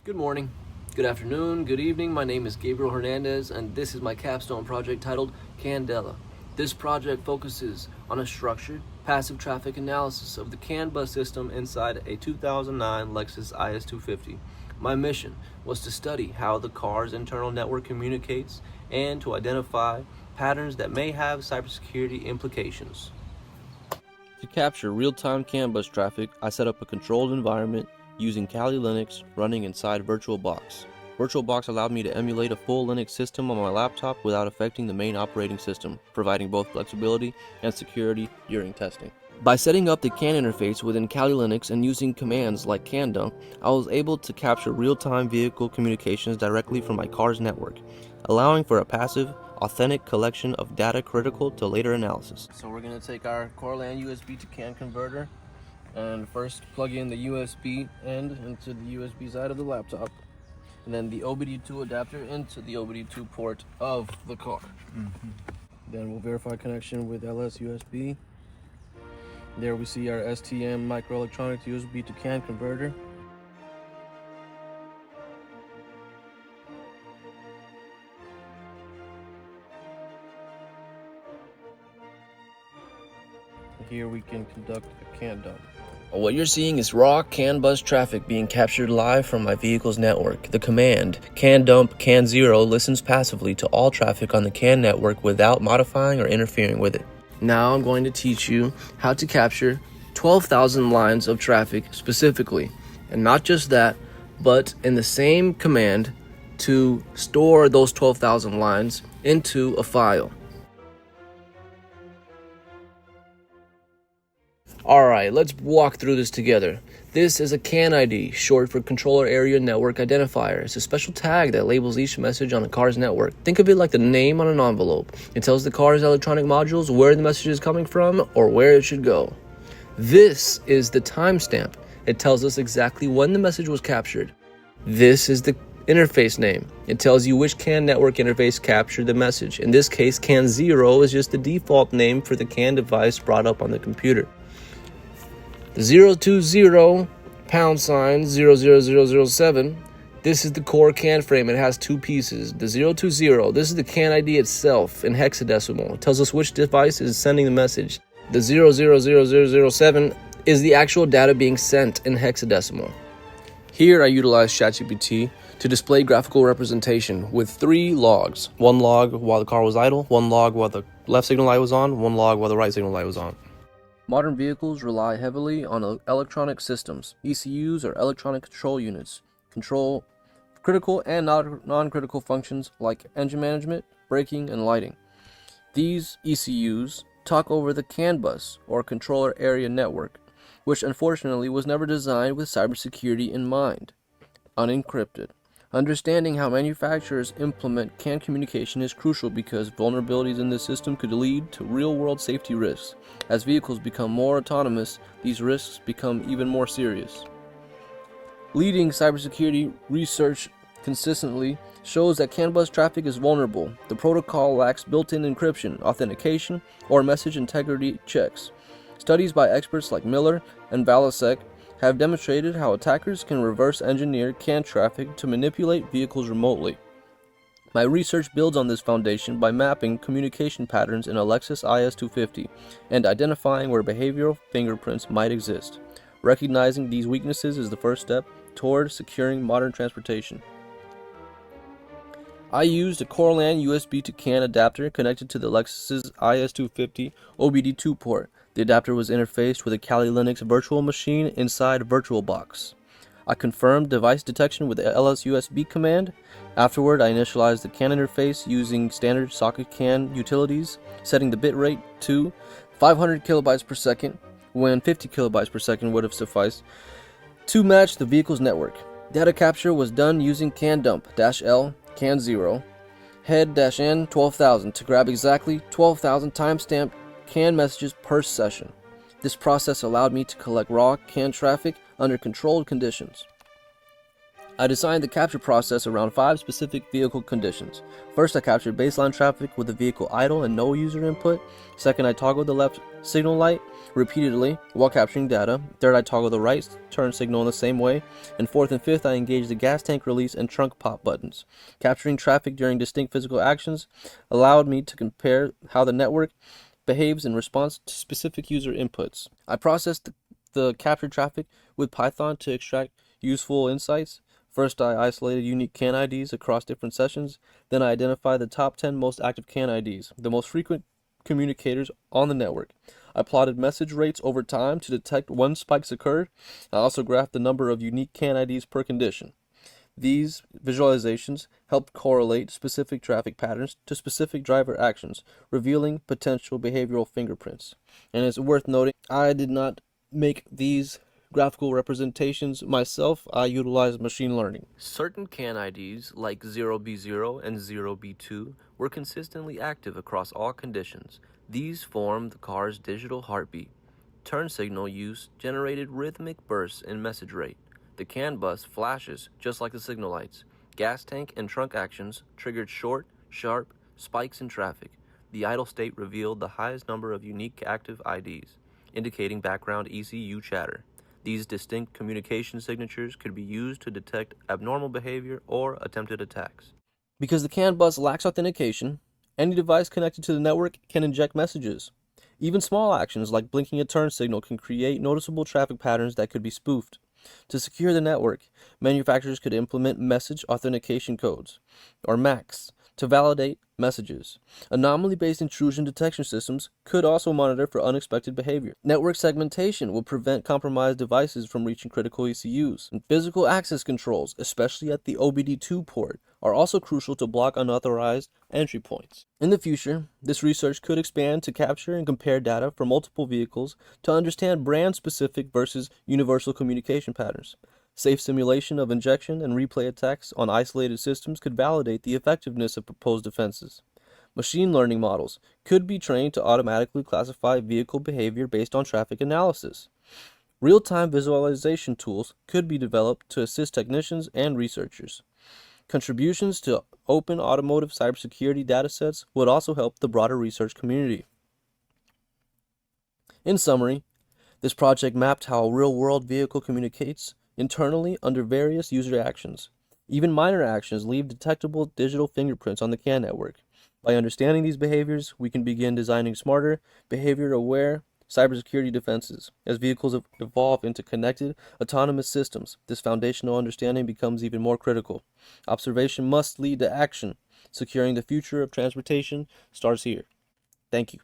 Good morning, good afternoon, good evening. My name is Gabriel Hernandez, and this is my capstone project titled CANdela. This project focuses on a structured, passive traffic analysis of the CAN bus system inside a 2009 Lexus IS250. My mission was to study how the car's internal network communicates and to identify patterns that may have cybersecurity implications. To capture real-time CAN bus traffic, I set up a controlled environment using Kali Linux running inside VirtualBox. VirtualBox allowed me to emulate a full Linux system on my laptop without affecting the main operating system, providing both flexibility and security during testing. By setting up the CAN interface within Kali Linux and using commands like CANdela, I was able to capture real-time vehicle communications directly from my car's network, allowing for a passive, authentic collection of data critical to later analysis. So we're going to take our Corlan USB to CAN converter and first plug in the USB end into the USB side of the laptop, and then the AWD2 adapter into the AWD2 port of the car. Then we'll verify connection with LS USB. There we see our STM microelectronics USB to CAN converter. Here we can conduct a CAN dump. What you're seeing is raw CAN bus traffic being captured live from my vehicle's network. The command CAN dump CAN 0 listens passively to all traffic on the CAN network without modifying or interfering with it. Now I'm going to teach you how to capture 12,000 lines of traffic specifically, and not just that, but in the same command to store those 12,000 lines into a file. Alright, let's walk through this together. This is a CAN ID, short for Controller Area Network Identifier. It's a special tag that labels each message on a car's network. Think of it like the name on an envelope. It tells the car's electronic modules where the message is coming from or where it should go. This is the timestamp. It tells us exactly when the message was captured. This is the interface name. It tells you which CAN network interface captured the message. In this case, CAN 0 is just the default name for the CAN device brought up on the computer. 020 #00007. This is the core CAN frame. It has two pieces. The 020, this is the CAN ID itself in hexadecimal. It tells us which device is sending the message. The 00007 is the actual data being sent in hexadecimal. Here I utilize ChatGPT to display graphical representation with 3 logs. 1 log while the car was idle, 1 log while the left signal light was on, 1 log while the right signal light was on. Modern vehicles rely heavily on electronic systems. ECUs or electronic control units control critical and non-critical functions like engine management, braking, and lighting. These ECUs talk over the CAN bus or Controller Area Network, which unfortunately was never designed with cybersecurity in mind. Unencrypted. Understanding how manufacturers implement CAN communication is crucial because vulnerabilities in this system could lead to real-world safety risks. As vehicles become more autonomous, these risks become even more serious. Leading cybersecurity research consistently shows that CAN bus traffic is vulnerable. The protocol lacks built-in encryption, authentication, or message integrity checks. Studies by experts like Miller and Valasek have demonstrated how attackers can reverse engineer CAN traffic to manipulate vehicles remotely. My research builds on this foundation by mapping communication patterns in a Lexus IS250 and identifying where behavioral fingerprints might exist. Recognizing these weaknesses is the first step toward securing modern transportation. I used a Corlan USB to CAN adapter connected to the Lexus IS250 AWD2 port. The adapter was interfaced with a Kali Linux virtual machine inside VirtualBox. I confirmed device detection with the LS USB command. Afterward, I initialized the CAN interface using standard socket CAN utilities, setting the bitrate to 500 kilobytes per second, when 50 kilobytes per second would have sufficed, to match the vehicle's network. Data capture was done using CAN dump -L CAN 0 head-n 12,000 to grab exactly 12,000 timestamped CAN messages per session. This process allowed me to collect raw CAN traffic under controlled conditions. I designed the capture process around 5 specific vehicle conditions. First, I captured baseline traffic with the vehicle idle and no user input. Second, I toggled the left signal light repeatedly while capturing data. Third, I toggled the right turn signal in the same way. And fourth and fifth, I engaged the gas tank release and trunk pop buttons. Capturing traffic during distinct physical actions allowed me to compare how the network behaves in response to specific user inputs. I processed the captured traffic with Python to extract useful insights. First, I isolated unique CAN IDs across different sessions. Then I identified the top 10 most active CAN IDs, the most frequent communicators on the network. I plotted message rates over time to detect when spikes occurred. I also graphed the number of unique CAN IDs per condition. These visualizations helped correlate specific traffic patterns to specific driver actions, revealing potential behavioral fingerprints. And it's worth noting, I did not make these graphical representations myself. I utilized machine learning. Certain CAN IDs like 0B0 and 0B2 were consistently active across all conditions. These formed the car's digital heartbeat. Turn signal use generated rhythmic bursts in message rate. The CAN bus flashes just like the signal lights. Gas tank and trunk actions triggered short, sharp spikes in traffic. The idle state revealed the highest number of unique active IDs, indicating background ECU chatter. These distinct communication signatures could be used to detect abnormal behavior or attempted attacks. Because the CAN bus lacks authentication, any device connected to the network can inject messages. Even small actions like blinking a turn signal can create noticeable traffic patterns that could be spoofed. To secure the network, manufacturers could implement message authentication codes, or MACs, to validate messages. Anomaly-based intrusion detection systems could also monitor for unexpected behavior. Network segmentation will prevent compromised devices from reaching critical ECUs. And physical access controls, especially at the OBD2 port, are also crucial to block unauthorized entry points. In the future, this research could expand to capture and compare data from multiple vehicles to understand brand-specific versus universal communication patterns. Safe simulation of injection and replay attacks on isolated systems could validate the effectiveness of proposed defenses. Machine learning models could be trained to automatically classify vehicle behavior based on traffic analysis. Real-time visualization tools could be developed to assist technicians and researchers. Contributions to open automotive cybersecurity datasets would also help the broader research community. In summary, this project mapped how a real-world vehicle communicates internally under various user actions. Even minor actions leave detectable digital fingerprints on the CAN network. By understanding these behaviors, we can begin designing smarter, behavior-aware cybersecurity defenses. As vehicles evolve into connected, autonomous systems, this foundational understanding becomes even more critical. Observation must lead to action. Securing the future of transportation starts here. Thank you.